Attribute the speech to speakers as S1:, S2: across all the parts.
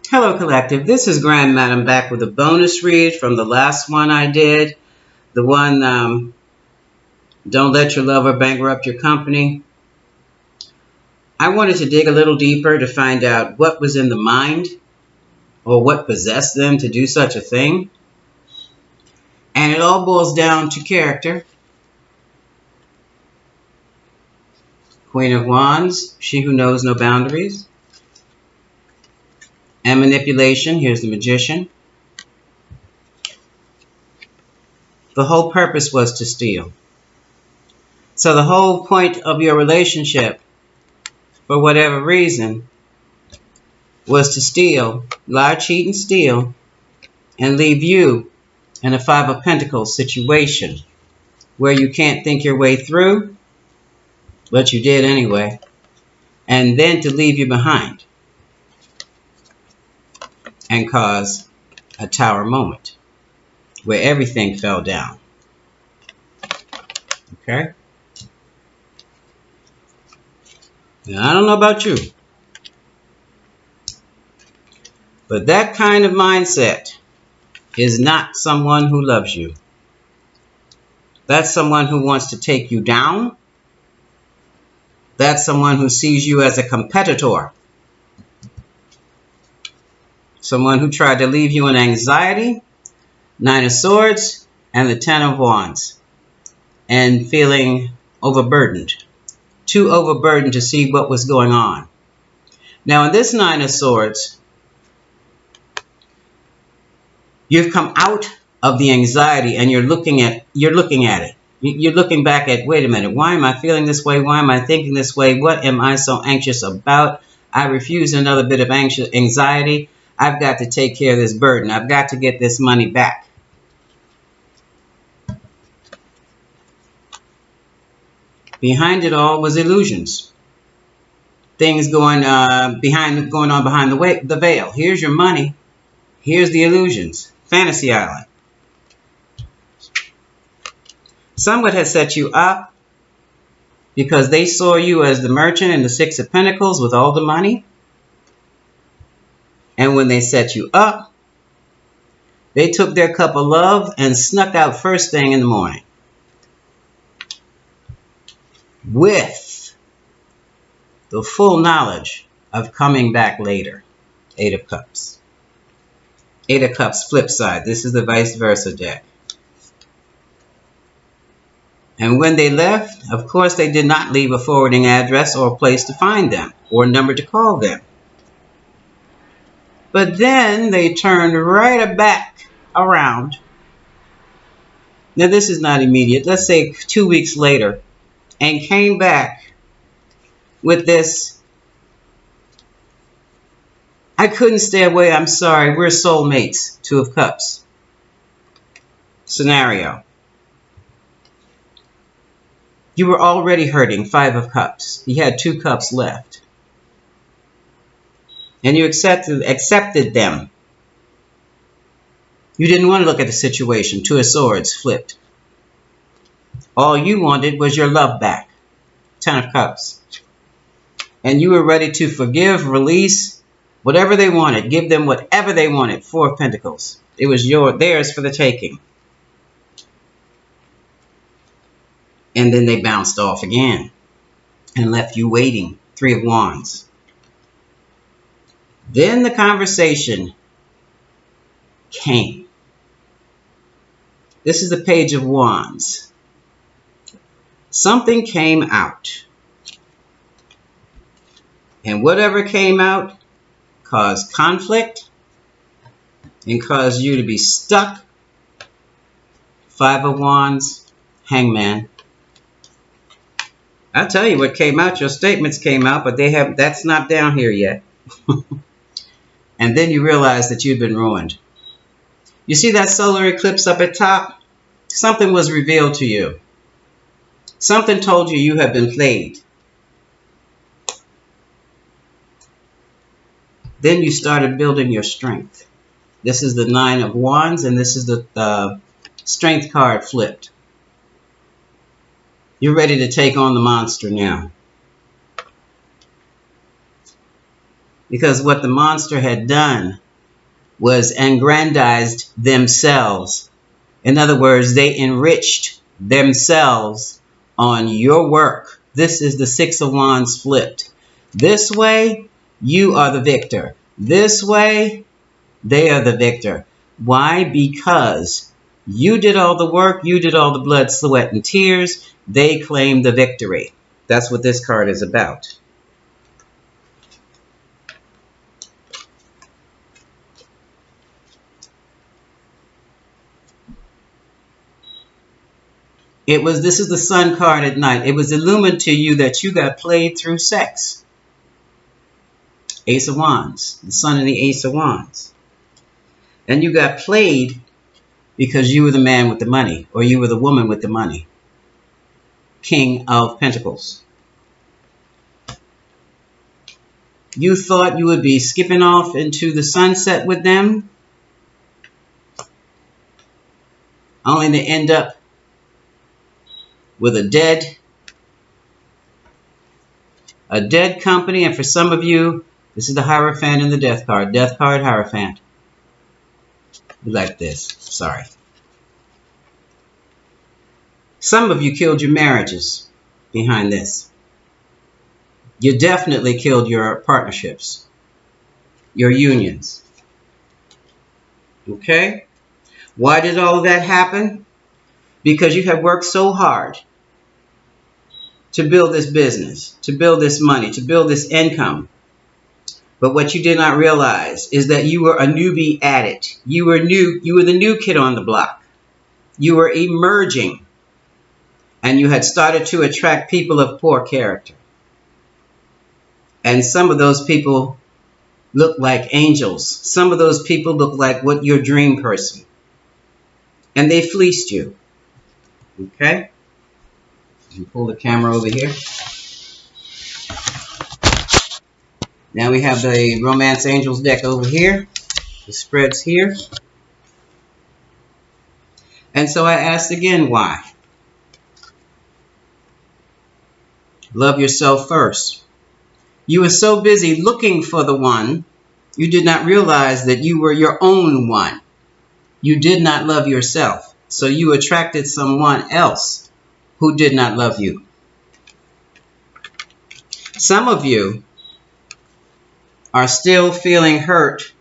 S1: Hello, Collective. This is Grand Madam back with a bonus read from the last one I did. The one, Don't Let Your Lover Bankrupt Your Company. I wanted to dig a little deeper to find out what was in the mind or what possessed them to do such a thing. And it all boils down to character. Queen of Wands, she who knows no boundaries. And manipulation, here's the Magician. The whole purpose was to steal. So the whole point of your relationship, for whatever reason, was to steal, lie, cheat, and steal, and leave you in a Five of Pentacles situation where you can't think your way through, but you did anyway, and then to leave you behind and cause a tower moment where everything fell down. Okay? Now, I don't know about you, but that kind of mindset is not someone who loves you. That's someone who wants to take you down. That's someone who sees you as a competitor. Someone who tried to leave you in anxiety, Nine of Swords, and the Ten of Wands, and feeling overburdened. Too overburdened to see what was going on. Now, in this Nine of Swords, you've come out of the anxiety and you're looking at it. You're looking back at, wait a minute, why am I feeling this way? Why am I thinking this way? What am I so anxious about? I refuse another bit of anxiety. I've got to take care of this burden. I've got to get this money back. Behind it all was illusions. Things going on behind the veil. Here's your money. Here's the illusions. Fantasy Island. Someone had set you up because they saw you as the merchant in the Six of Pentacles with all the money. And when they set you up, they took their cup of love and snuck out first thing in the morning. With the full knowledge of coming back later. Eight of Cups. Eight of Cups flip side. This is the vice versa deck. And when they left, of course, they did not leave a forwarding address or a place to find them or a number to call them. But then they turned right back around. Now, this is not immediate. Let's say 2 weeks later, and came back with this, I couldn't stay away, I'm sorry, we're soulmates, Two of Cups scenario. You were already hurting, Five of Cups. You had 2 cups left. And you accepted them. You didn't want to look at the situation. Two of Swords flipped. All you wanted was your love back. Ten of Cups. And you were ready to forgive, release, whatever they wanted. Give them whatever they wanted. Four of Pentacles. It was theirs for the taking. And then they bounced off again and left you waiting. Three of Wands. Then the conversation came. This is the Page of Wands. Something came out. And whatever came out caused conflict and caused you to be stuck. Five of Wands, Hangman. I'll tell you what came out. Your statements came out, but that's not down here yet. And then you realize that you've been ruined. You see that solar eclipse up at top? Something was revealed to you. Something told you you have been played. Then you started building your strength. This is the Nine of Wands, and this is the Strength card flipped. You're ready to take on the monster now. Because what the monster had done was aggrandized themselves. In other words, they enriched themselves on your work. This is the Six of Wands flipped. This way, you are the victor. This way, they are the victor. Why? Because you did all the work, you did all the blood, sweat, and tears. They claim the victory. That's what this card is about. This is the Sun card at night. It was illumined to you that you got played through sex. Ace of Wands, the Sun and the Ace of Wands. And you got played because you were the man with the money, or you were the woman with the money. King of Pentacles. You thought you would be skipping off into the sunset with them, only to end up with a dead company. And for some of you, this is the Hierophant and the Death card. Death card, Hierophant. We like this. Sorry. Some of you killed your marriages behind this. You definitely killed your partnerships, your unions. Okay? Why did all of that happen? Because you have worked so hard to build this business, to build this money, to build this income. But what you did not realize is that you were a newbie at it. You were the new kid on the block. You were emerging. And you had started to attract people of poor character. And some of those people look like angels. Some of those people look like what your dream person. And they fleeced you. Okay? You pull the camera over here. Now we have the Romance Angels deck over here. The spread's here. And so I asked again, why? Love yourself first. You were so busy looking for the one, you did not realize that you were your own one. You did not love yourself. So you attracted someone else who did not love you. Some of you are still feeling hurt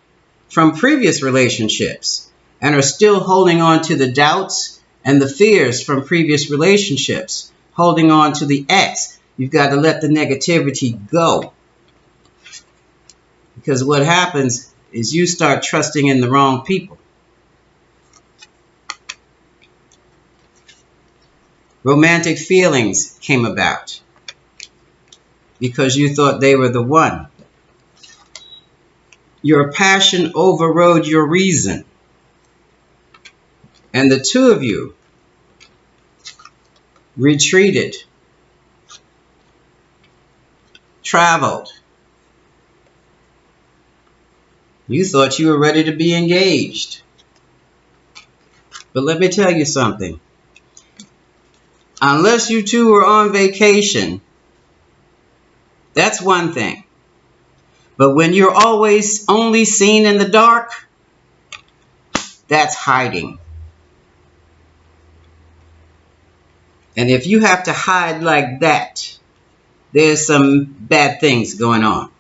S1: from previous relationships and are still holding on to the doubts and the fears from previous relationships, holding on to the ex. You've got to let the negativity go. Because what happens is you start trusting in the wrong people. Romantic feelings came about because you thought they were the one. Your passion overrode your reason. And the two of you retreated, traveled. You thought you were ready to be engaged. But let me tell you something. Unless you two were on vacation, that's one thing. But when you're always only seen in the dark, that's hiding. And if you have to hide like that, there's some bad things going on.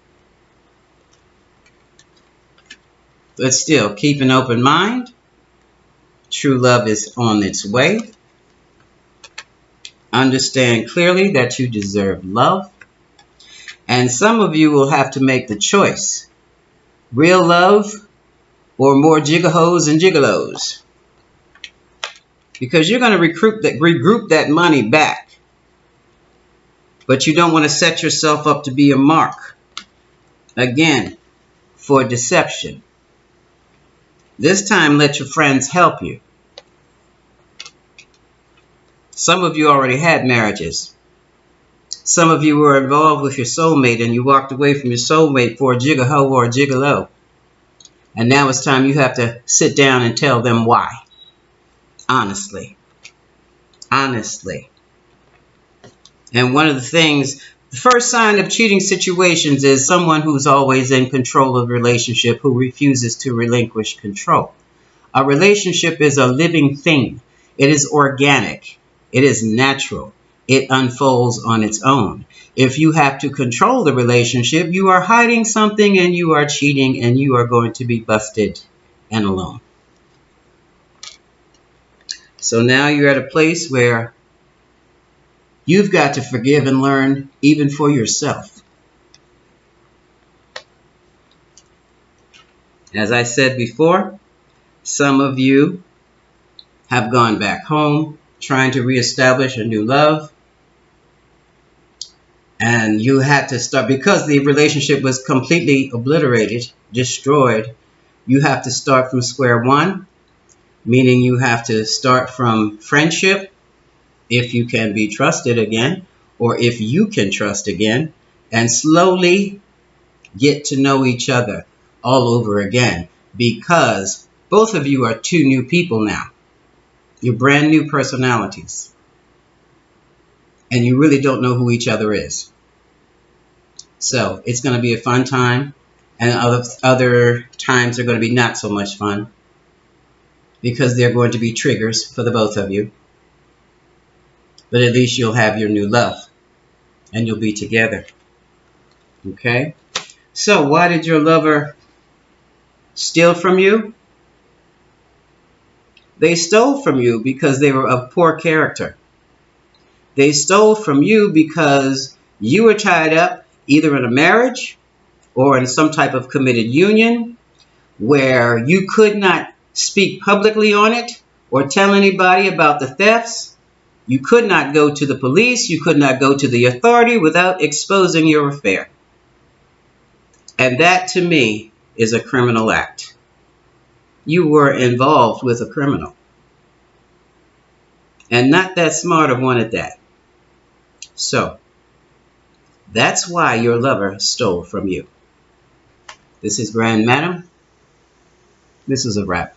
S1: But still, keep an open mind. True love is on its way. Understand clearly that you deserve love. And some of you will have to make the choice. Real love or more gigahos and gigolos. Because you're going to regroup that money back. But you don't want to set yourself up to be a mark. Again, for deception. This time, let your friends help you. Some of you already had marriages. Some of you were involved with your soulmate and you walked away from your soulmate for a gigaho or a gigolo. And now it's time you have to sit down and tell them why. Honestly. Honestly. And one of the things The first sign of cheating situations is someone who's always in control of the relationship who refuses to relinquish control. A relationship is a living thing. It is organic. It is natural. It unfolds on its own. If you have to control the relationship, you are hiding something and you are cheating and you are going to be busted and alone. So now you're at a place where you've got to forgive and learn even for yourself. As I said before, some of you have gone back home trying to reestablish a new love. And you had to start, because the relationship was completely obliterated, destroyed, you have to start from square one, meaning you have to start from friendship, if you can be trusted again, or if you can trust again, and slowly get to know each other all over again, because both of you are two new people now. You're brand new personalities. And you really don't know who each other is. So it's going to be a fun time. And other times are going to be not so much fun, because they're going to be triggers for the both of you. But at least you'll have your new love. And you'll be together. Okay? So why did your lover steal from you? They stole from you because they were of poor character. They stole from you because you were tied up either in a marriage or in some type of committed union where you could not speak publicly on it or tell anybody about the thefts. You could not go to the police. You could not go to the authority without exposing your affair. And that, to me, is a criminal act. You were involved with a criminal. And not that smart of one at that. So, that's why your lover stole from you. This is Grand Madam. This is a wrap.